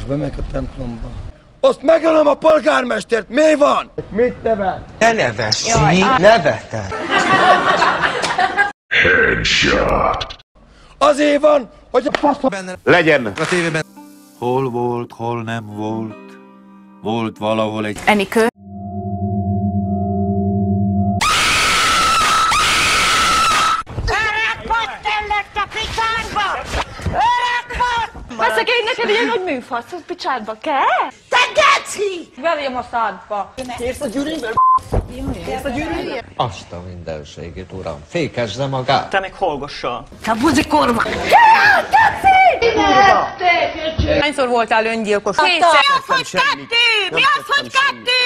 bemegyek a templomba. Azt megölöm a polgármestert, mi van? Mit nevet? Ne nevesszi, nevete. Headshot. Azért van, hogy a fasz Benne Legyen. a tévében. Hol volt, hol nem volt. Volt valahol egy... Enikő. Veszek én neked ilyen nagy műfasz, az picsádba kell? Te geci! Veljem a szádba. kérsz a gyűrűből? Kérsz a gyűrűből? Azt a mindenségét, uram. Fékezze magát. Te meg hallgassál. Te buzi korma! Hányszor voltál öngyilkos? Mi az, hogy kettő? Mi az, hogy kettő?